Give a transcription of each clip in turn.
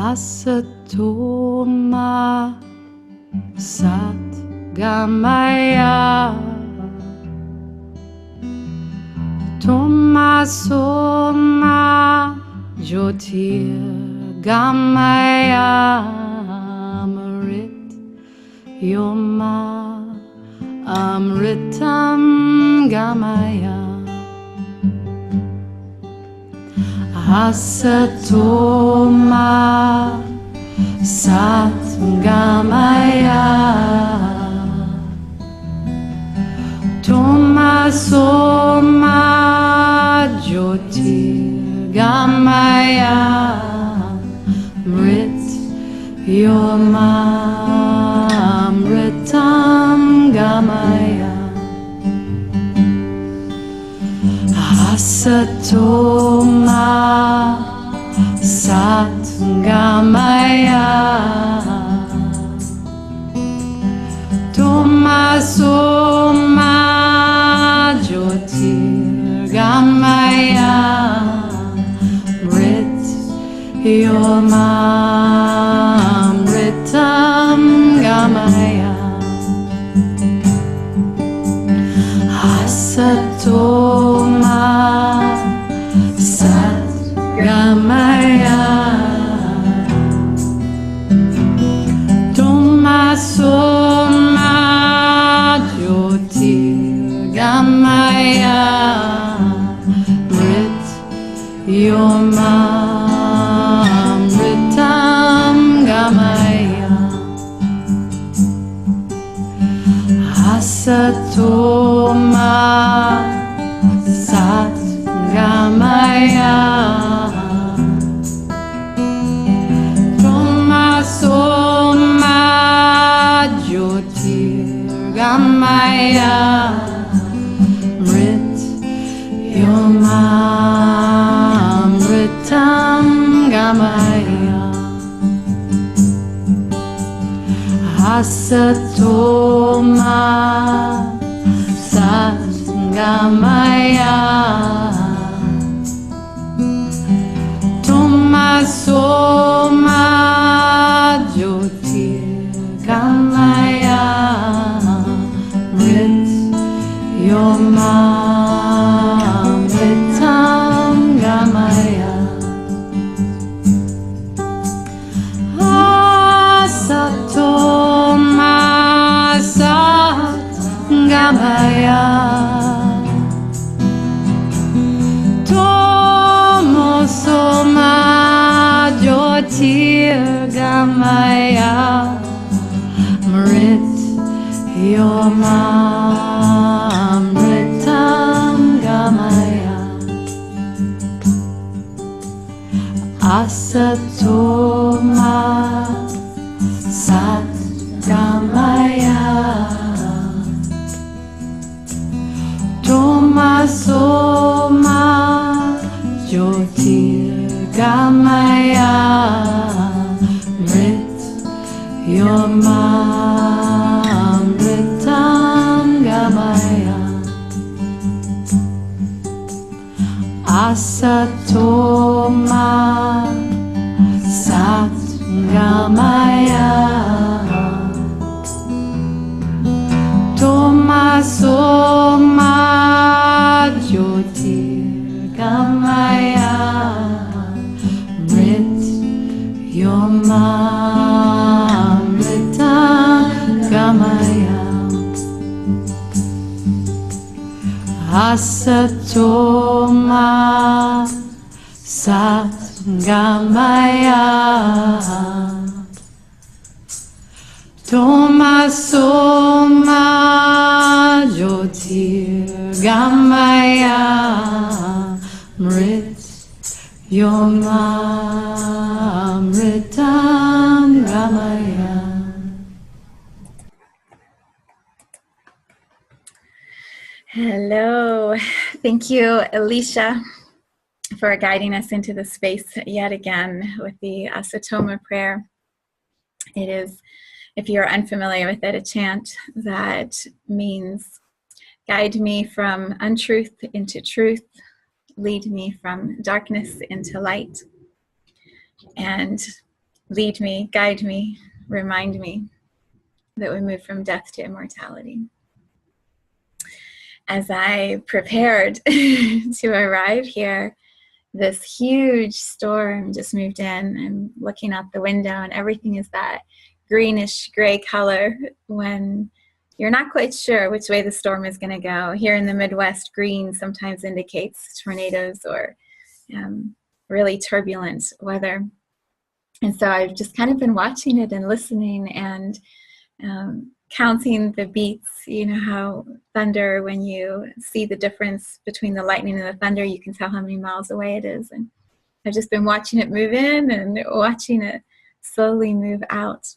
Asato Ma Satgamaya Tomaso Ma Jyotirgamaya Amrit Yoma Amritam Gamaya Asato Ma Satgamaya Tomaso Ma Jyotirgamaya Mrit Yoma Amritam Gamaya Asato Ma Satgamaya Tomaso Ma Jyotirgamaya Mrit Yoma Amritam Gamaya Asato Ma Satgamaya Tomaso Ma Jyotirgamaya Mrit Yoma Amritam Gamaya Asato Ma Satgamaya Tomaso Ma Jyotirgamaya Mrit Yoma Amritam Gamaya Asato Ma Satgamaya Tomaso Ma Jyotirgamaya Mrit Yoma Amritam Gamaya Asato Ma Satgamaya Tomaso Ma Jyotirgamaya Mrit Yoma Amritam Gamaya Asato Ma Satgamaya Tomaso Ma Jyotirgamaya Mrit Yoma Amritam Gamaya Asato Ma Satgamaya Tomaso Ma Jyotirgamaya Mrit Yoma Amritam Gamaya Asato Ma Satgamaya Tomaso Ma Jyotirgamaya Mrit Yoma Amritam Gamaya. Hello. Thank you, Alicia, for guiding us into the space yet again with the Asato Ma Prayer. It is, if you're unfamiliar with it, a chant that means guide me from untruth into truth, lead me from darkness into light. And lead me, guide me, remind me that we move from death to immortality. As I prepared to arrive here, this huge storm just moved in. I'm looking out the window and everything is that greenish gray color when you're not quite sure which way the storm is going to go. Here in the Midwest, green sometimes indicates tornadoes or really turbulent weather. And so I've just kind of been watching it and listening and counting the beats. You know how thunder, when you see the difference between the lightning and the thunder, you can tell how many miles away it is. And I've just been watching it move in and watching it slowly move out.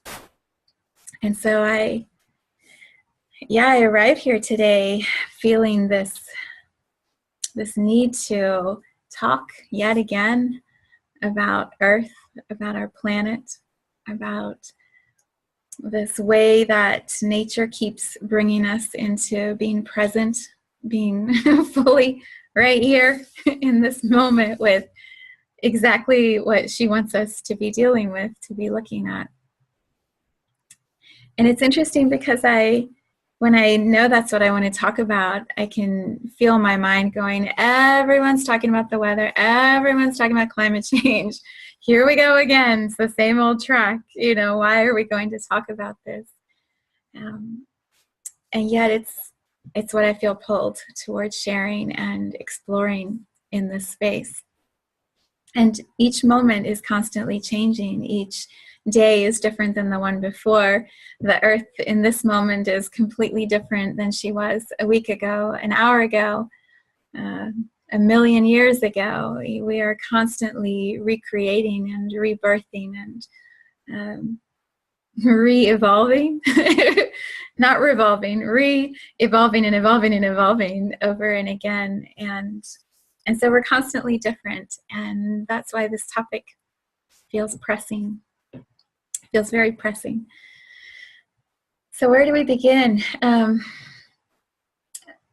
And so I arrived here today feeling this need to talk yet again about Earth, about our planet, about this way that nature keeps bringing us into being present, being fully right here in this moment with exactly what she wants us to be dealing with, to be looking at. And it's interesting because when I know that's what I want to talk about, I can feel my mind going, everyone's talking about the weather, everyone's talking about climate change. Here we go again. It's the same old track. You know, why are we going to talk about this? And yet it's what I feel pulled towards sharing and exploring in this space. And each moment is constantly changing. Each day is different than the one before. The Earth in this moment is completely different than she was a week ago, an hour ago, a million years ago. We are constantly recreating and rebirthing and re-evolving, not revolving, re-evolving and evolving and evolving over and again. And so we're constantly different. And that's why this topic feels pressing, feels very pressing. So where do we begin?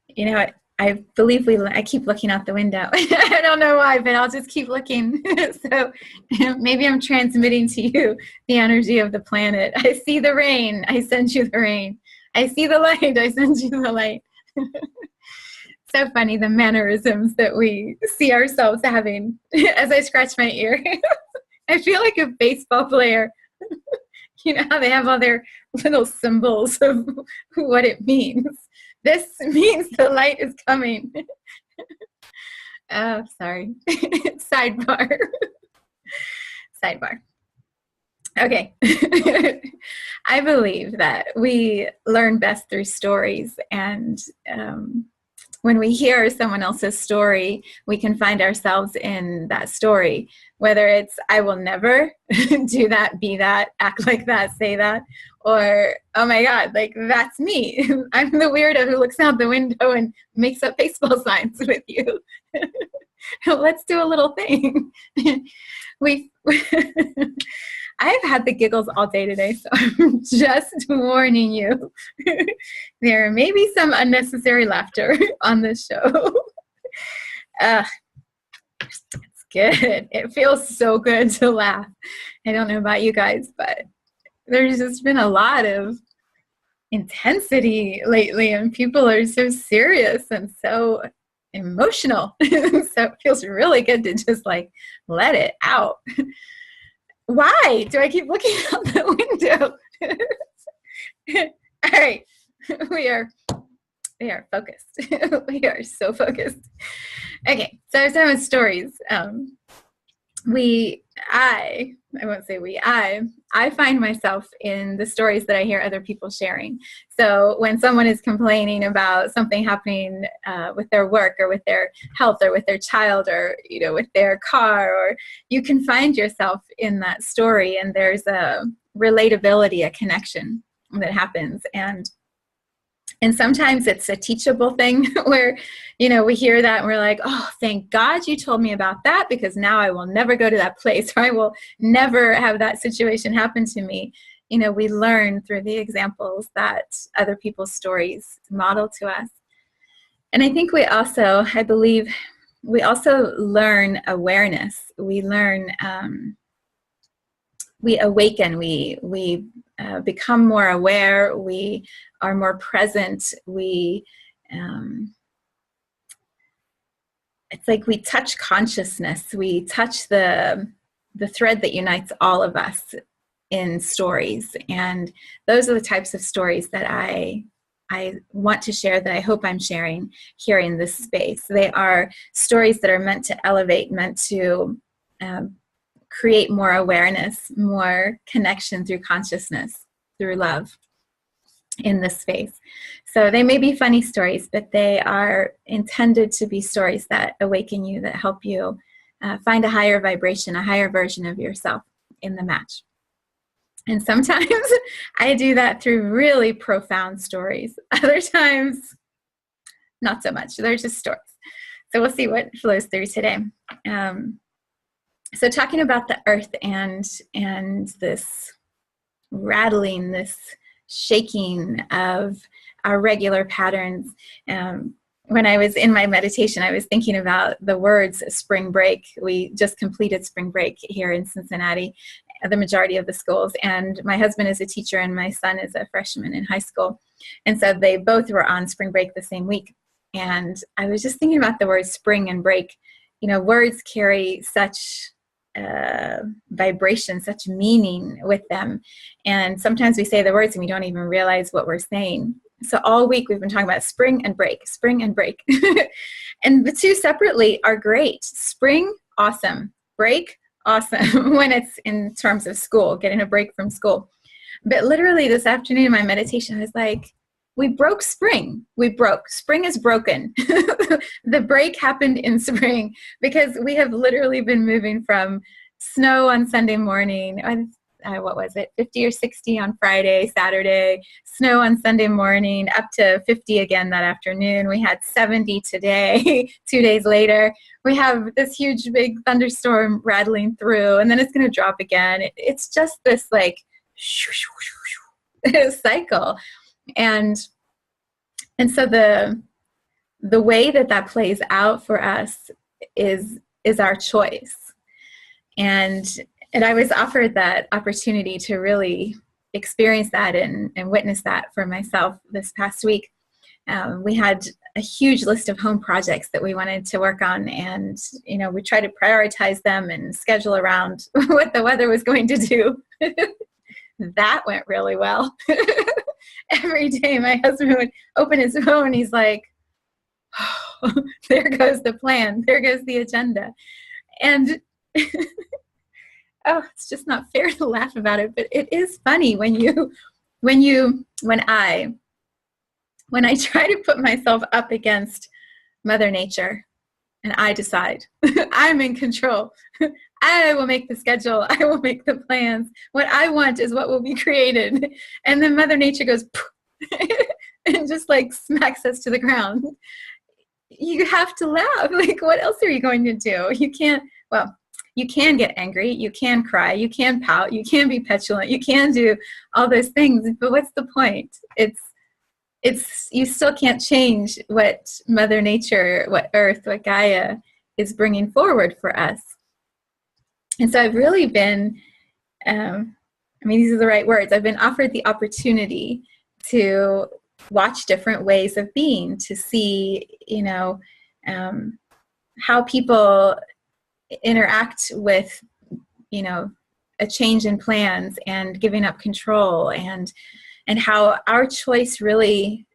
You know, I believe I keep looking out the window. I don't know why, but I'll just keep looking. So maybe I'm transmitting to you the energy of the planet. I see the rain, I send you the rain. I see the light, I send you the light. So funny, the mannerisms that we see ourselves having as I scratch my ear. I feel like a baseball player. You know how they have all their little symbols of what it means. This means the light is coming. Oh, sorry. Sidebar. Sidebar. Okay. I believe that we learn best through stories, and when we hear someone else's story, we can find ourselves in that story, whether it's, I will never do that, be that, act like that, say that, or, oh my God, like that's me. I'm the weirdo who looks out the window and makes up baseball signs with you. Let's do a little thing. I've had the giggles all day today, so I'm just warning you. There may be some unnecessary laughter on this show. It's good. It feels so good to laugh. I don't know about you guys, but there's just been a lot of intensity lately, and people are so serious and so emotional. So it feels really good to just like let it out. Why do I keep looking out the window? All right, we are focused. We are so focused. Okay, so I was talking about stories. I find myself in the stories that I hear other people sharing. So when someone is complaining about something happening with their work or with their health or with their child or, you know, with their car, or you can find yourself in that story, and there's a relatability, a connection that happens. And sometimes it's a teachable thing where, you know, we hear that and we're like, oh, thank God you told me about that, because now I will never go to that place, or I will never have that situation happen to me. You know, we learn through the examples that other people's stories model to us. And I think I believe we also learn awareness. We learn we awaken, we become more aware, we are more present, it's like we touch consciousness, we touch the thread that unites all of us in stories. And those are the types of stories that I want to share, that I hope I'm sharing here in this space. They are stories that are meant to elevate, meant to create more awareness, more connection through consciousness, through love in this space. So they may be funny stories, but they are intended to be stories that awaken you, that help you find a higher vibration, a higher version of yourself in the match. And sometimes I do that through really profound stories. Other times, not so much. They're just stories. So we'll see what flows through today. So talking about the earth and this rattling, this shaking of our regular patterns. When I was in my meditation, I was thinking about the words spring break. We just completed spring break here in Cincinnati, the majority of the schools. And my husband is a teacher and my son is a freshman in high school. And so they both were on spring break the same week. And I was just thinking about the words spring and break. You know, words carry such vibration, such meaning with them. And sometimes we say the words and we don't even realize what we're saying. So all week we've been talking about spring and break, spring and break. And the two separately are great. Spring, awesome. Break, awesome. When it's in terms of school, getting a break from school. But literally this afternoon in my meditation, I was like, we broke spring. We broke. Spring is broken. The break happened in spring because we have literally been moving from snow on Sunday morning. What was it? 50 or 60 on Friday, Saturday, snow on Sunday morning, up to 50 again that afternoon. We had 70 today, 2 days later. We have this huge big thunderstorm rattling through, and then it's going to drop again. It's just this like cycle. And so the way that plays out for us is our choice. And I was offered that opportunity to really experience that and witness that for myself this past week. We had a huge list of home projects that we wanted to work on, and we tried to prioritize them and schedule around what the weather was going to do. That went really well. Every day my husband would open his phone, he's like, oh, there goes the plan, there goes the agenda. And oh, it's just not fair to laugh about it, but it is funny when I try to put myself up against Mother Nature and I decide I'm in control. I will make the schedule. I will make the plans. What I want is what will be created. And then Mother Nature goes and just like smacks us to the ground. You have to laugh. Like, what else are you going to do? You can't, well, you can get angry. You can cry. You can pout. You can be petulant. You can do all those things. But what's the point? You still can't change what Mother Nature, what Earth, what Gaia is bringing forward for us. And so I've really been, these are the right words. I've been offered the opportunity to watch different ways of being, to see, how people interact with, a change in plans and giving up control, and how our choice really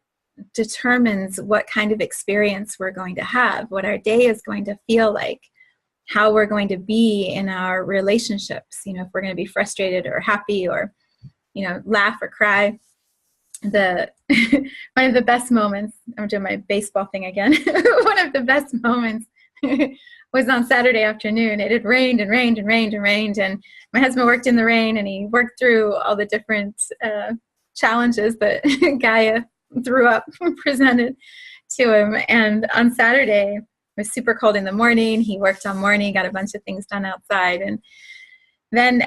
determines what kind of experience we're going to have, what our day is going to feel like, how we're going to be in our relationships, if we're going to be frustrated or happy or, laugh or cry. One of the best moments, I'm doing my baseball thing again, one of the best moments was on Saturday afternoon. It had rained and rained and rained and rained, and my husband worked in the rain, and he worked through all the different challenges that Gaia threw up and presented to him. And on Saturday, it was super cold in the morning. He worked all morning, got a bunch of things done outside. And then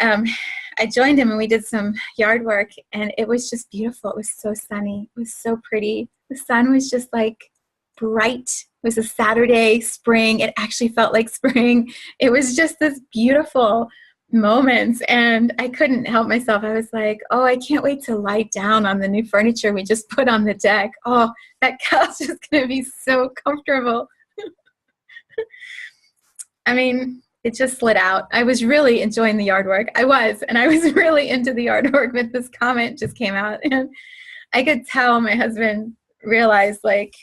I joined him and we did some yard work, and it was just beautiful. It was so sunny. It was so pretty. The sun was just like bright. It was a Saturday, spring. It actually felt like spring. It was just this beautiful moments, and I couldn't help myself. I was like, oh, I can't wait to lie down on the new furniture we just put on the deck. Oh, that couch is going to be so comfortable. I mean, it just slid out. I was really enjoying the yard work. I was really into the yard work, but this comment just came out, and I could tell my husband realized, like,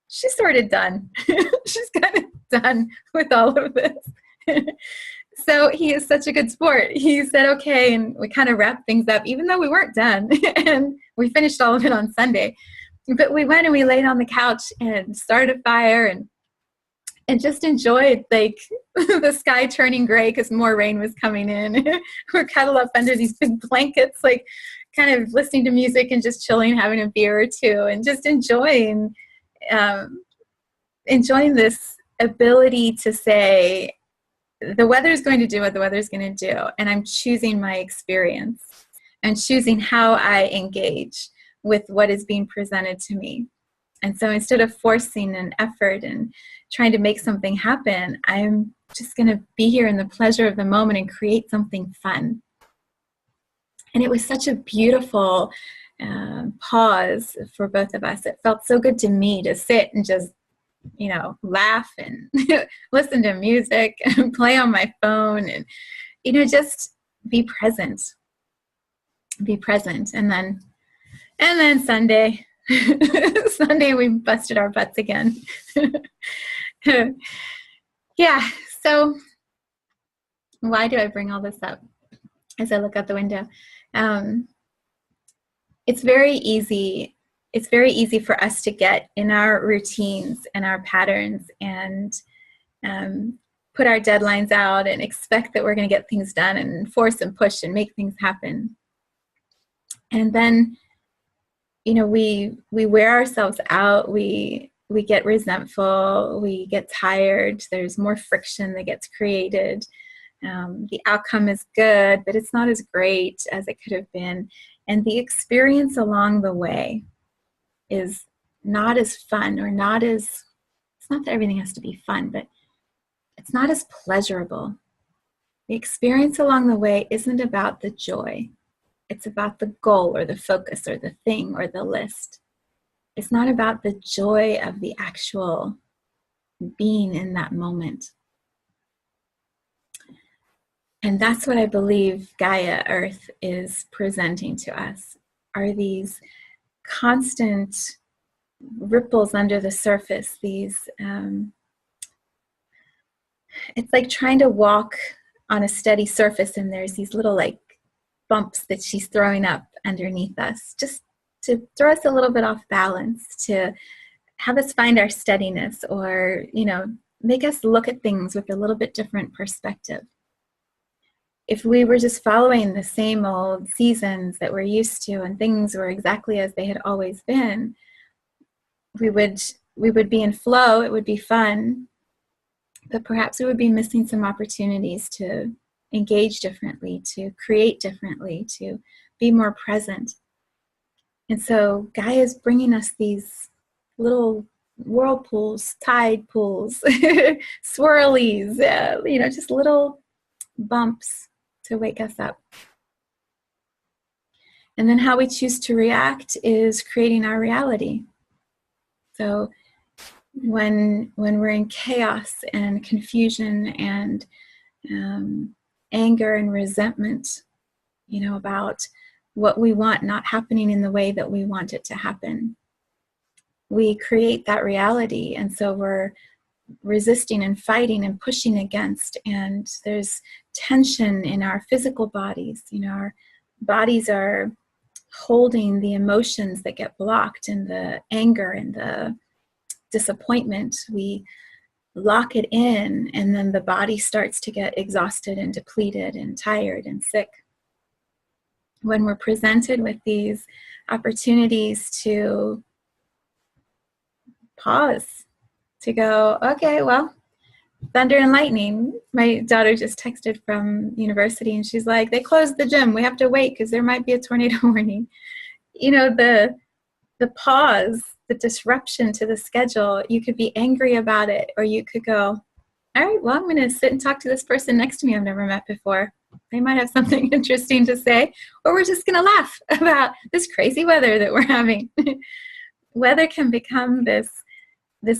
she's sort of done. She's kind of done with all of this. So he is such a good sport. He said, okay, and we kind of wrapped things up, even though we weren't done. And we finished all of it on Sunday. But we went and we laid on the couch and started a fire and just enjoyed, like, the sky turning gray because more rain was coming in. We're cuddled up under these big blankets, like, kind of listening to music and just chilling, having a beer or two, and just enjoying this ability to say, the weather is going to do what the weather is going to do, and I'm choosing my experience and choosing how I engage with what is being presented to me. And so instead of forcing an effort and trying to make something happen, I'm just going to be here in the pleasure of the moment and create something fun. And it was such a beautiful pause for both of us. It felt so good to me to sit and just, you know, laugh and listen to music and play on my phone and, you know, just be present. And then Sunday, Sunday we busted our butts again. Yeah. So why do I bring all this up as I look out the window? It's very easy for us to get in our routines and our patterns and put our deadlines out and expect that we're going to get things done and force and push and make things happen. And then, you know, we wear ourselves out. We get resentful. We get tired. There's more friction that gets created. The outcome is good, but it's not as great as it could have been. And the experience along the way is not as fun, or not as, it's not that everything has to be fun, but it's not as pleasurable. The experience along the way isn't about the joy. It's about the goal or the focus or the thing or the list. It's not about the joy of the actual being in that moment. And that's what I believe Gaia, Earth, is presenting to us, are these constant ripples under the surface. These, it's like trying to walk on a steady surface, and there's these little, like, bumps that she's throwing up underneath us, just to throw us a little bit off balance, to have us find our steadiness, or, you know, make us look at things with a little bit different perspective. If we were just following the same old seasons that we're used to and things were exactly as they had always been, we would be in flow, it would be fun, but perhaps we would be missing some opportunities to engage differently, to create differently, to be more present. And so Gaia is bringing us these little whirlpools, tide pools, swirlies, you know, just little bumps to wake us up. And then how we choose to react is creating our reality. So when we're in chaos and confusion and anger and resentment, you know, about what we want not happening in the way that we want it to happen, we create that reality. And so we're resisting and fighting and pushing against, and there's tension in our physical bodies. You know, our bodies are holding the emotions that get blocked, and the anger and the disappointment. We lock it in, and then the body starts to get exhausted and depleted and tired and sick. When we're presented with these opportunities to pause, to go, okay, well, thunder and lightning. My daughter just texted from university, and she's like, they closed the gym. We have to wait because there might be a tornado warning. You know, the pause, the disruption to the schedule, you could be angry about it, or you could go, all right, well, I'm going to sit and talk to this person next to me I've never met before. They might have something interesting to say, or we're just going to laugh about this crazy weather that we're having. Weather can become this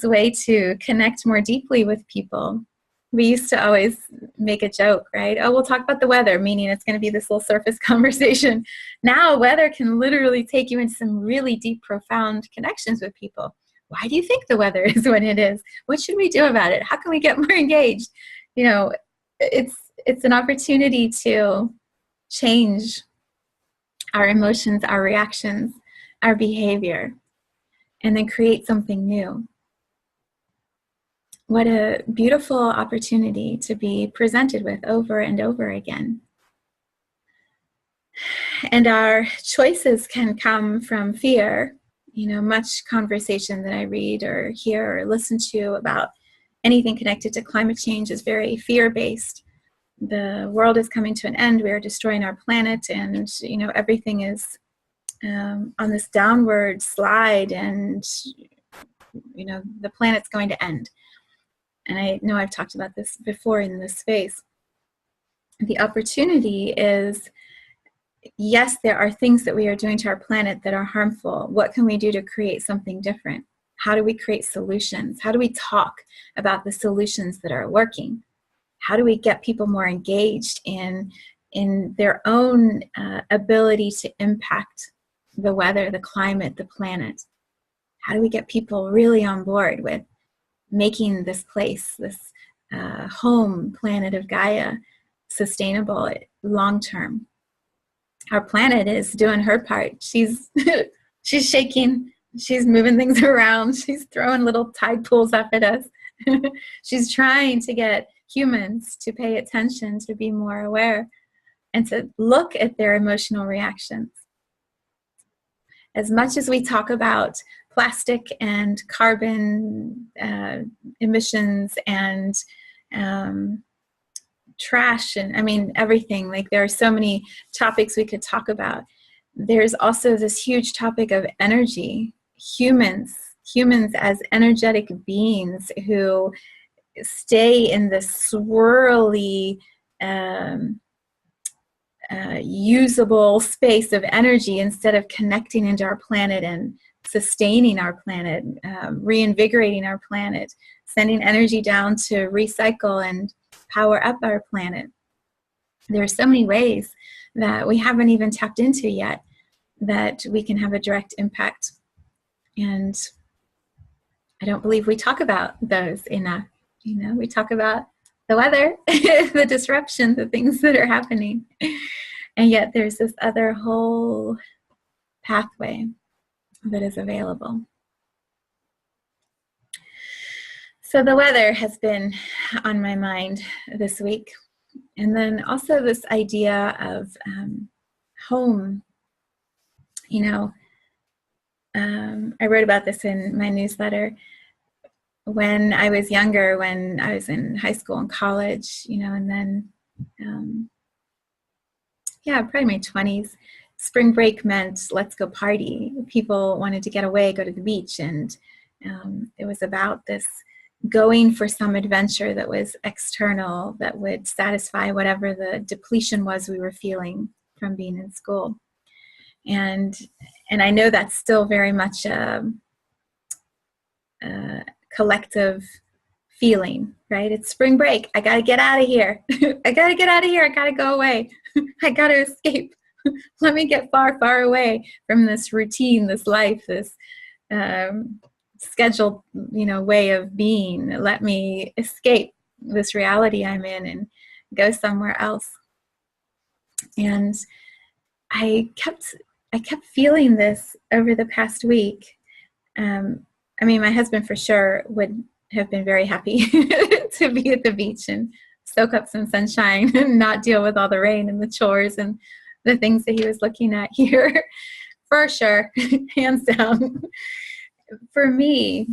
way to connect more deeply with people. We used to always make a joke, right? Oh, we'll talk about the weather, meaning it's going to be this little surface conversation. Now, weather can literally take you into some really deep, profound connections with people. Why do you think the weather is what it is? What should we do about it? How can we get more engaged? You know, it's an opportunity to change our emotions, our reactions, our behavior, and then create something new. What a beautiful opportunity to be presented with over and over again. And our choices can come from fear. You know, much conversation that I read or hear or listen to about anything connected to climate change is very fear-based. The world is coming to an end. We are destroying our planet, and you know, everything is on this downward slide, and you know, the planet's going to end. And I know I've talked about this before in this space. The opportunity is, yes, there are things that we are doing to our planet that are harmful. What can we do to create something different? How do we create solutions? How do we talk about the solutions that are working? How do we get people more engaged in their own ability to impact the weather, the climate, the planet? How do we get people really on board with making this place, this home planet of Gaia, sustainable long-term? Our planet is doing her part. She's shaking, she's moving things around, she's throwing little tide pools up at us. She's trying to get humans to pay attention, to be more aware, and to look at their emotional reactions. As much as we talk about plastic and carbon emissions and trash, and I mean everything, like there are so many topics we could talk about. There's also this huge topic of energy. Humans as energetic beings who stay in this swirly usable space of energy instead of connecting into our planet and sustaining our planet, reinvigorating our planet, sending energy down to recycle and power up our planet. There are so many ways that we haven't even tapped into yet that we can have a direct impact. And I don't believe we talk about those enough. You know, we talk about the weather, the disruption, the things that are happening. And yet there's this other whole pathway that is available. So the weather has been on my mind this week. And then also this idea of home. You know, I wrote about this in my newsletter. When I was younger, when I was in high school and college, you know, and then, probably my 20s, spring break meant let's go party. People wanted to get away, go to the beach, and it was about this going for some adventure that was external, that would satisfy whatever the depletion was we were feeling from being in school. And I know that's still very much a collective feeling, right? It's spring break. I got to get out of here. I got to get out of here. I got to go away. I got to escape. Let me get far, far away from this routine, this life, this scheduled, way of being. Let me escape this reality I'm in and go somewhere else. And I kept feeling this over the past week. My husband for sure would have been very happy to be at the beach and soak up some sunshine and not deal with all the rain and the chores and the things that he was looking at here. For sure, hands down. For me,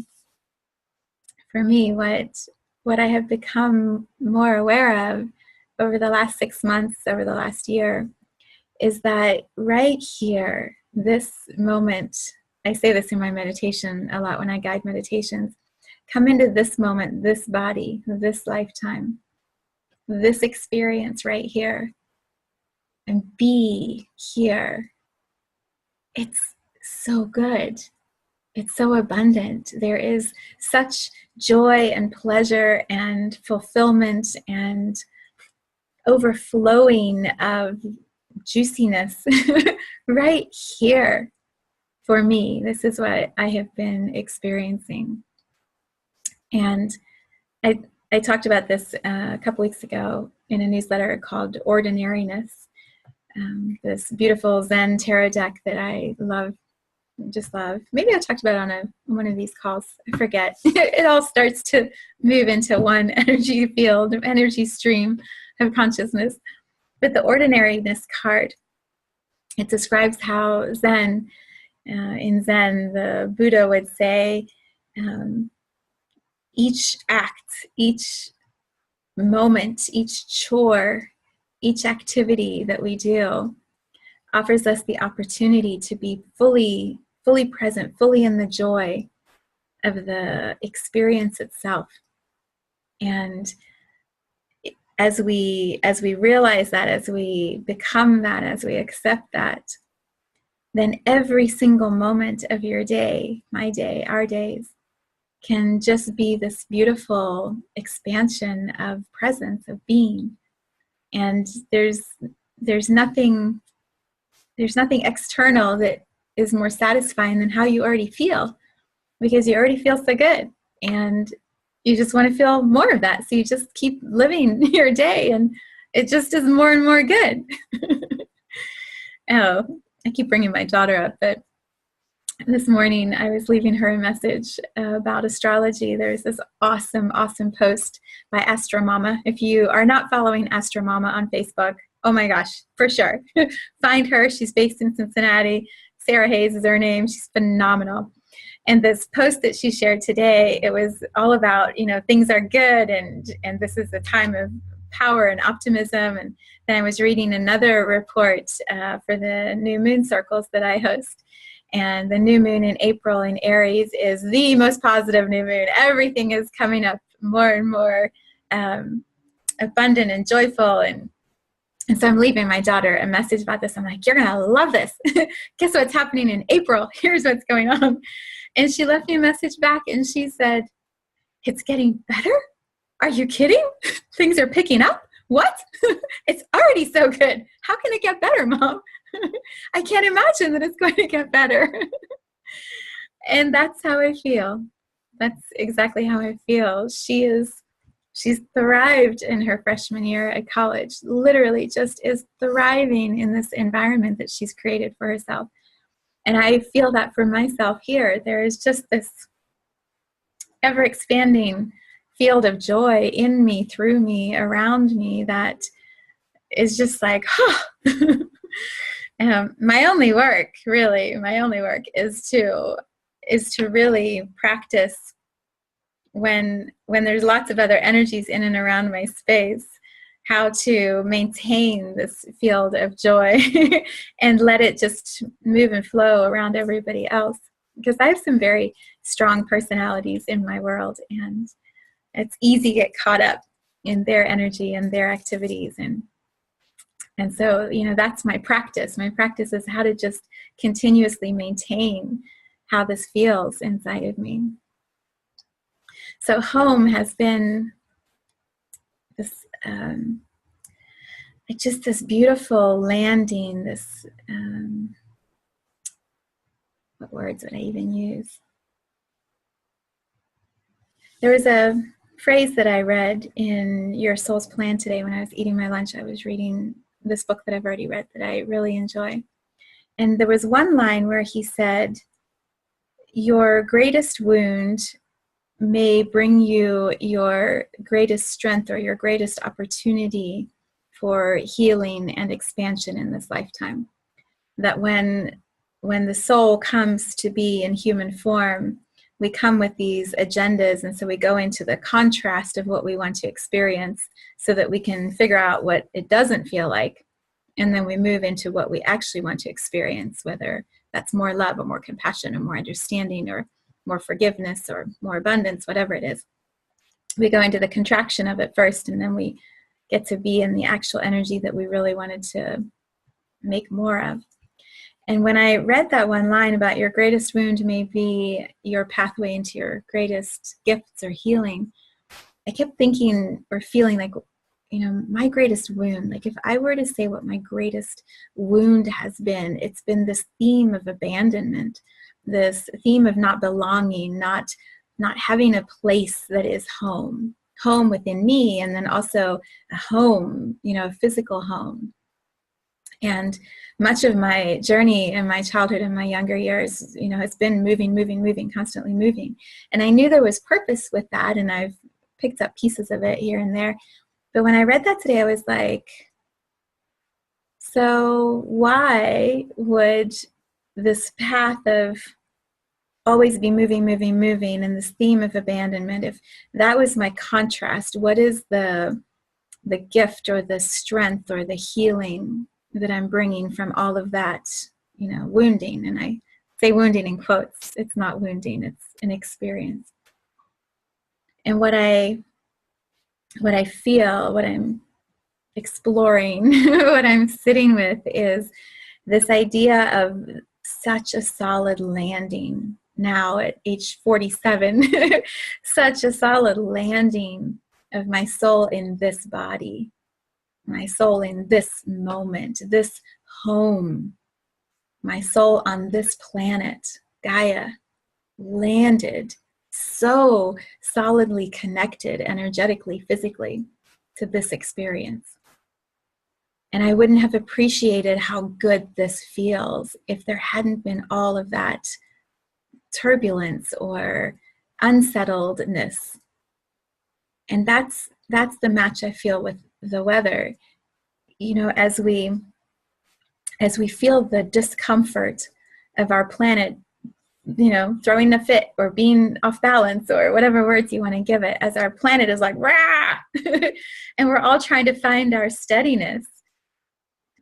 what I have become more aware of over the last 6 months, over the last year, is that right here, this moment, I say this in my meditation a lot when I guide meditations, come into this moment, this body, this lifetime, this experience right here, and be here. It's so good. It's so abundant. There is such joy and pleasure and fulfillment and overflowing of juiciness right here for me. This is what I have been experiencing. And I talked about this a couple weeks ago in a newsletter called Ordinariness, this beautiful Zen tarot deck that I love, just love. Maybe I talked about it on one of these calls. I forget. It all starts to move into one energy field, energy stream of consciousness. But the Ordinariness card, it describes how Zen, in Zen, the Buddha would say, each act, each moment, each chore, each activity that we do offers us the opportunity to be fully present, fully in the joy of the experience itself. And as we realize that, as we become that, as we accept that, then every single moment of your day, my day, our days, can just be this beautiful expansion of presence, of being. And there's nothing external that is more satisfying than how you already feel, because you already feel so good and you just want to feel more of that. So you just keep living your day and it just is more and more good. Oh, I keep bringing my daughter up, but this morning I was leaving her a message about astrology. There's this awesome post by Astro Mama. If you are not following Astro Mama on Facebook, oh my gosh, for sure. Find her. She's based in Cincinnati. Sarah Hayes is her name. She's phenomenal. And this post that she shared today, it was all about, things are good and this is a time of power and optimism. And then I was reading another report for the new moon circles that I host. And the new moon in April in Aries is the most positive new moon. Everything is coming up more and more abundant and joyful. And so I'm leaving my daughter a message about this. I'm like, you're going to love this. Guess what's happening in April? Here's what's going on. And she left me a message back and she said, it's getting better? Are you kidding? Things are picking up? What? It's already so good. How can it get better, Mom? I can't imagine that it's going to get better. And that's how I feel. That's exactly how I feel. She's thrived in her freshman year at college, literally just is thriving in this environment that she's created for herself. And I feel that for myself here. There is just this ever-expanding field of joy in me, through me, around me that is just like, my only work is to really practice when there's lots of other energies in and around my space, how to maintain this field of joy and let it just move and flow around everybody else. Because I have some very strong personalities in my world, and it's easy to get caught up in their energy and their activities. And so, that's my practice. My practice is how to just continuously maintain how this feels inside of me. So home has been this, just this beautiful landing, this, what words would I even use? There was a phrase that I read in Your Soul's Plan today when I was eating my lunch. I was reading this book that I've already read that I really enjoy. And there was one line where he said, your greatest wound may bring you your greatest strength or your greatest opportunity for healing and expansion in this lifetime. That when the soul comes to be in human form, we come with these agendas, and so we go into the contrast of what we want to experience so that we can figure out what it doesn't feel like, and then we move into what we actually want to experience, whether that's more love or more compassion or more understanding or more forgiveness or more abundance, whatever it is. We go into the contraction of it first, and then we get to be in the actual energy that we really wanted to make more of. And when I read that one line about your greatest wound may be your pathway into your greatest gifts or healing, I kept thinking or feeling like, my greatest wound, like if I were to say what my greatest wound has been, it's been this theme of abandonment, this theme of not belonging, not having a place that is home within me, and then also a home, a physical home. And much of my journey in my childhood and my younger years, has been moving, constantly moving. And I knew there was purpose with that, and I've picked up pieces of it here and there. But when I read that today, I was like, so why would this path of always be moving, and this theme of abandonment, if that was my contrast, what is the gift or the strength or the healing that I'm bringing from all of that, wounding? And I say wounding in quotes. It's not wounding, it's an experience. And what I feel, what I'm exploring, what I'm sitting with is this idea of such a solid landing now at age 47, such a solid landing of my soul in this body, my soul in this moment, this home, my soul on this planet, Gaia, landed so solidly connected energetically, physically to this experience. And I wouldn't have appreciated how good this feels if there hadn't been all of that turbulence or unsettledness. And that's the match I feel with the weather. As we feel the discomfort of our planet, throwing a fit or being off balance or whatever words you want to give it, as our planet is like, rah! And we're all trying to find our steadiness,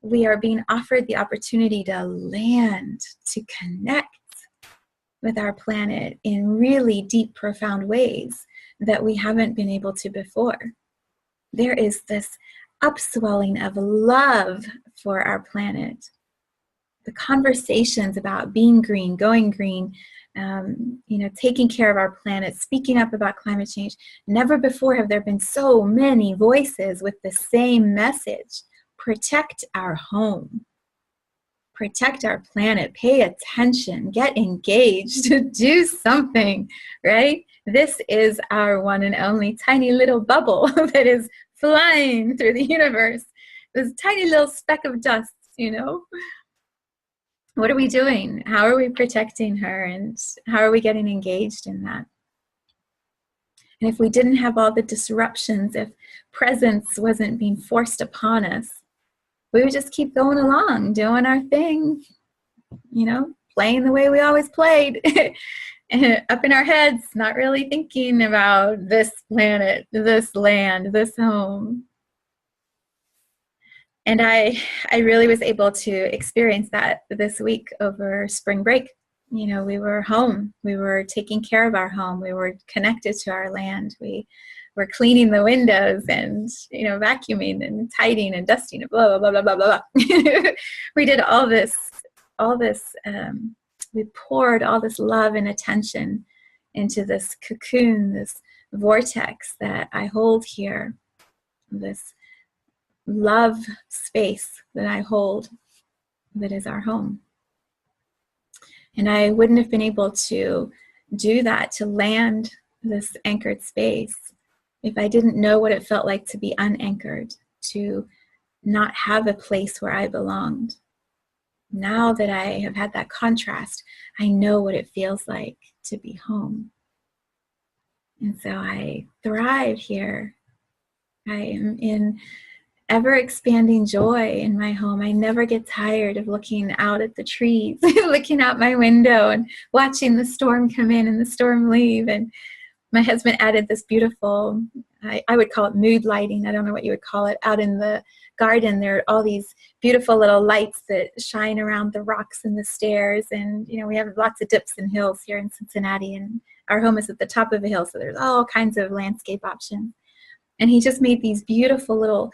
we are being offered the opportunity to land, to connect with our planet in really deep, profound ways that we haven't been able to before. There is this upswelling of love for our planet. The conversations about being green, going green, taking care of our planet, speaking up about climate change. Never before have there been so many voices with the same message. Protect our home. Protect our planet. Pay attention. Get engaged. Do something, right? This is our one and only tiny little bubble that is flying through the universe. This tiny little speck of dust, What are we doing? How are we protecting her? And how are we getting engaged in that? And if we didn't have all the disruptions, if presence wasn't being forced upon us, we would just keep going along, doing our thing, playing the way we always played, up in our heads, not really thinking about this planet, this land, this home. And I really was able to experience that this week over spring break. We were home. We were taking care of our home. We were connected to our land. We were cleaning the windows and, vacuuming and tidying and dusting and blah, blah, blah, blah, blah, blah. We did all this, we poured all this love and attention into this cocoon, this vortex that I hold here, this love space that I hold that is our home. And I wouldn't have been able to do that, to land this anchored space, if I didn't know what it felt like to be unanchored, to not have a place where I belonged. Now that I have had that contrast, I know what it feels like to be home. And so I thrive here. I am in ever-expanding joy in my home. I never get tired of looking out at the trees, looking out my window and watching the storm come in and the storm leave. And my husband added this beautiful, I would call it mood lighting. I don't know what you would call it. Out in the garden, there are all these beautiful little lights that shine around the rocks and the stairs. And, we have lots of dips and hills here in Cincinnati, and our home is at the top of a hill. So there's all kinds of landscape options. And he just made these beautiful little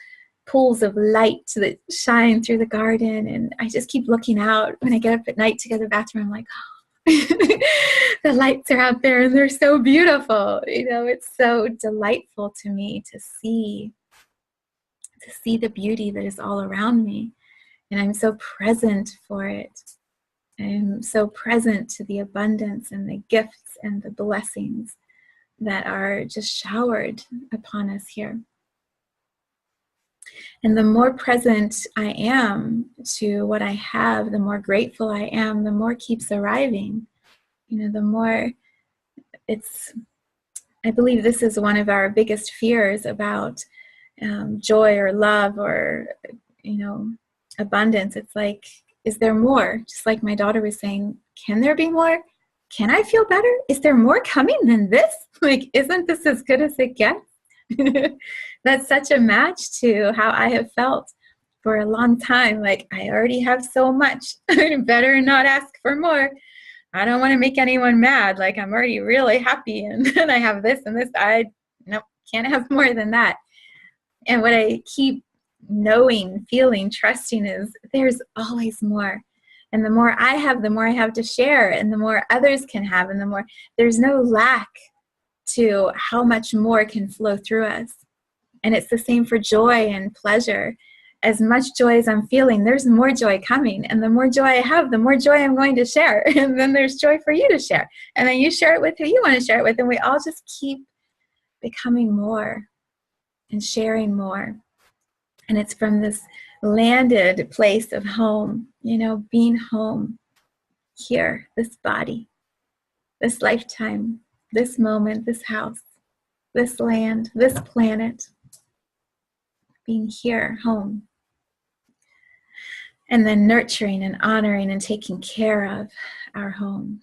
pools of light that shine through the garden. And I just keep looking out when I get up at night to go to the bathroom. I'm like, oh, the lights are out there and they're so beautiful. It's so delightful to me to see the beauty that is all around me. And I'm so present for it. I'm so present to the abundance and the gifts and the blessings that are just showered upon us here. And the more present I am to what I have, the more grateful I am, the more keeps arriving. The more I believe this is one of our biggest fears about joy or love or, abundance. It's like, is there more? Just like my daughter was saying, can there be more? Can I feel better? Is there more coming than this? Like, isn't this as good as it gets? That's such a match to how I have felt for a long time. Like, I already have so much. I better not ask for more. I don't want to make anyone mad. Like, I'm already really happy and I have this and this. Nope, can't have more than that. And what I keep knowing, feeling, trusting is there's always more. And the more I have, the more I have to share, and the more others can have, and the more there's no lack to how much more can flow through us. And it's the same for joy and pleasure. As much joy as I'm feeling, there's more joy coming. And the more joy I have, the more joy I'm going to share. And then there's joy for you to share. And then you share it with who you want to share it with. And we all just keep becoming more and sharing more. And it's from this landed place of home, being home here, this body, this lifetime, this moment, this house, this land, this planet, being here, home. And then nurturing and honoring and taking care of our home.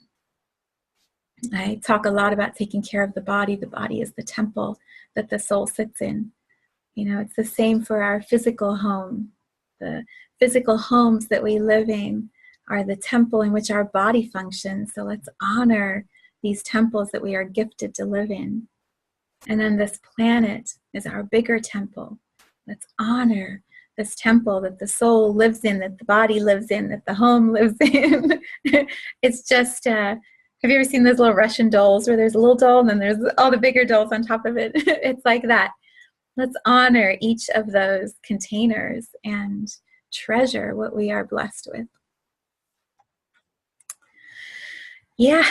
I talk a lot about taking care of the body. The body is the temple that the soul sits in. It's the same for our physical home. The physical homes that we live in are the temple in which our body functions. So let's honor these temples that we are gifted to live in. And then this planet is our bigger temple. Let's honor this temple that the soul lives in, that the body lives in, that the home lives in. It's just, have you ever seen those little Russian dolls where there's a little doll and then there's all the bigger dolls on top of it? It's like that. Let's honor each of those containers and treasure what we are blessed with. Yeah,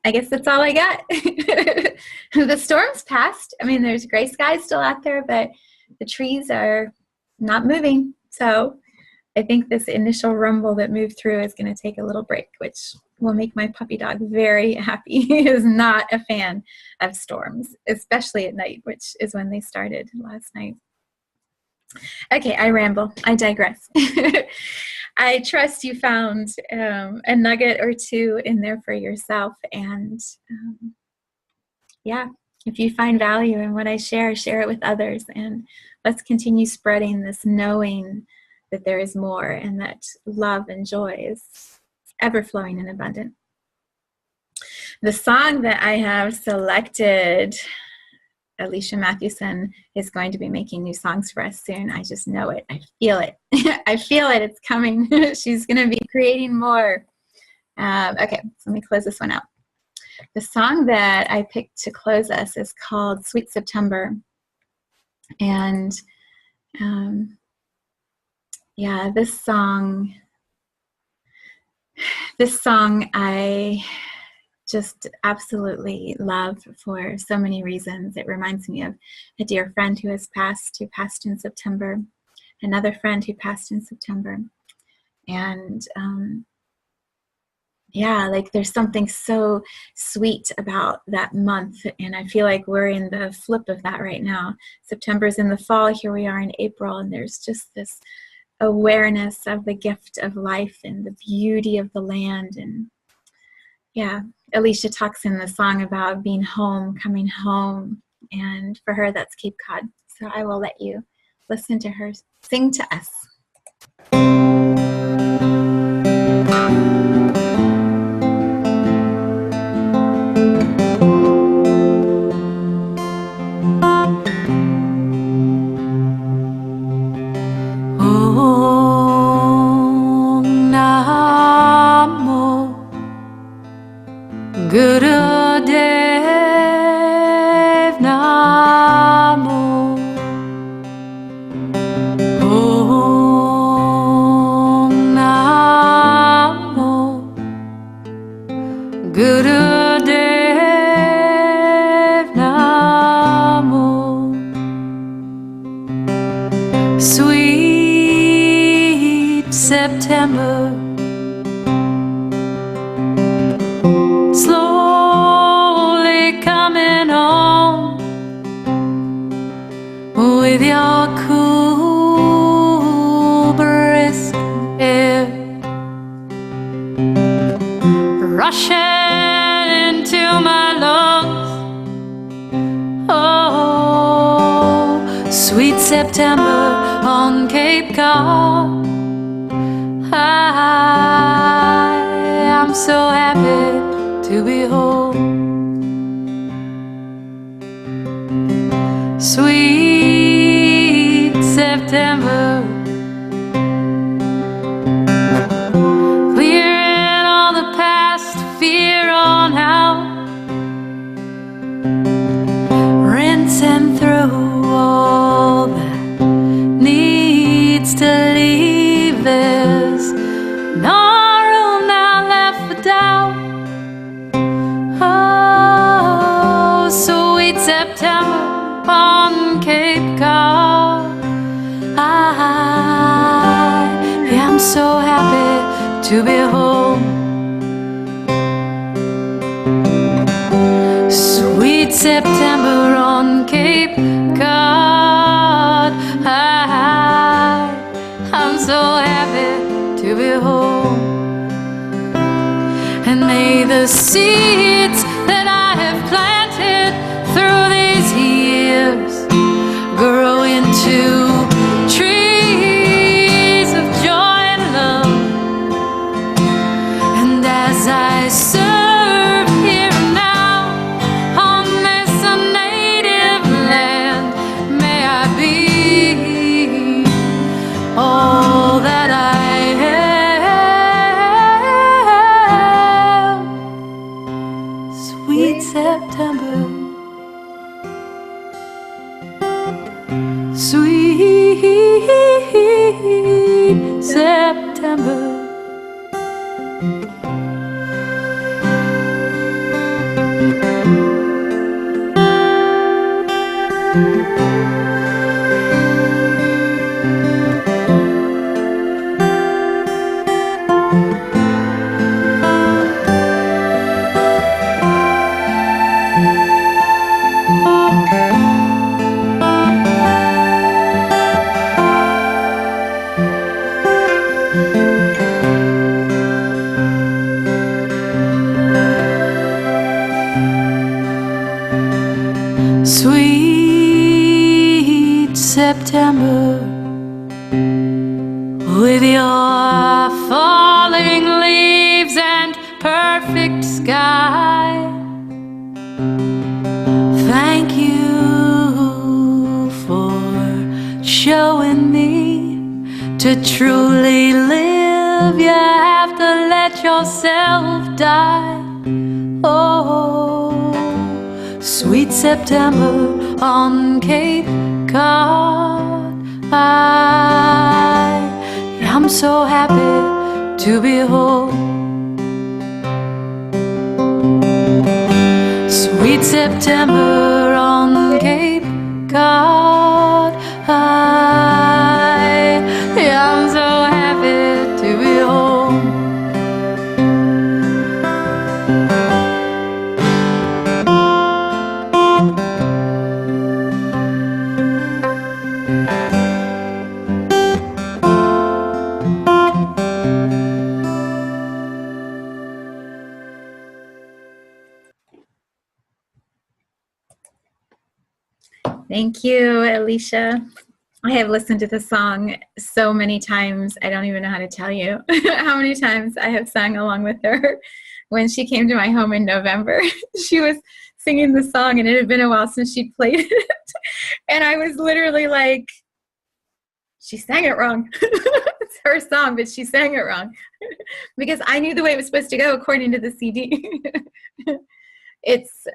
I guess that's all I got. The storm's passed. I mean, there's gray skies still out there, but the trees are not moving. So I think this initial rumble that moved through is going to take a little break, which will make my puppy dog very happy. He is not a fan of storms, especially at night, which is when they started last night. Okay, I ramble. I digress. I trust you found a nugget or two in there for yourself. And yeah, if you find value in what I share it with others. And let's continue spreading this knowing that there is more and that love and joy is ever flowing and abundant. The song that I have selected, Alicia Mathewson is going to be making new songs for us soon. I just know it. I feel it. I feel it. It's coming. She's going to be creating more. Okay, so let me close this one out. The song that I picked to close us is called Sweet September. And yeah, this song I just absolutely love for so many reasons. It reminds me of a dear friend who passed in September, another friend who passed in September. And yeah, like there's something so sweet about that month. And I feel like we're in the flip of that right now. September's in the fall, here we are in April, and there's just this awareness of the gift of life and the beauty of the land. And yeah, Alicia talks in the song about being home, coming home, and for her that's Cape Cod. So I will let you listen to her sing to us. with your cool, brisk air rushing into my lungs. Oh, sweet September on Cape Cod. I'm so happy to be home. Sweet September, clearing all the past fear on out, rinsing through all that needs to leave. There's no room now left for doubt. Oh, sweet September on Cape Cod. I am so happy to be home. Sweet September on Cape Cod. I'm so happy to be home. And may the seeds that I have planted through these years grow into trees of joy and love. And as I serve here and now on this native land, may I be all that I am. Sweet September, sweet September. Sweet September, with your falling leaves and perfect sky. Thank you for showing me to truly live. You have to let yourself die. Oh, sweet September on Cape Cod. I am so happy to be home. Sweet September on Cape Cod. I am so happy to be home. Thank you, Alicia. I have listened to this song so many times. I don't even know how to tell you how many times I have sung along with her. When she came to my home in November, she was singing the song, and it had been a while since she'd played it. And I was literally like, she sang it wrong. It's her song, but she sang it wrong. Because I knew the way it was supposed to go according to the CD. It's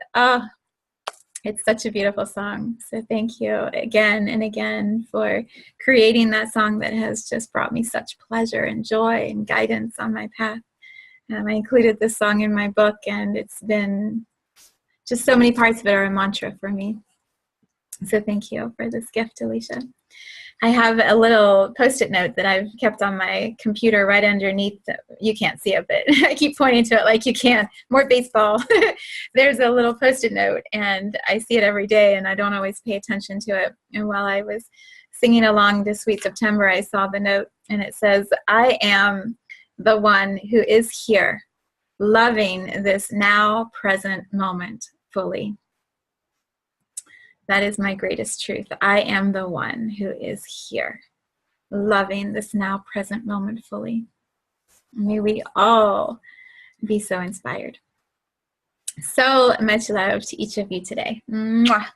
such a beautiful song. So thank you again and again for creating that song that has just brought me such pleasure and joy and guidance on my path. I included this song in my book, and it's been just so many parts of it are a mantra for me. So thank you for this gift, Alicia. I have a little Post-it note that I've kept on my computer right underneath. You can't see it, but I keep pointing to it like you can. More baseball. There's a little Post-it note, and I see it every day, and I don't always pay attention to it. And while I was singing along this Sweet September, I saw the note, and it says, I am the one who is here, loving this now present moment fully. That is my greatest truth. I am the one who is here, loving this now present moment fully. May we all be so inspired. So much love to each of you today. Mwah.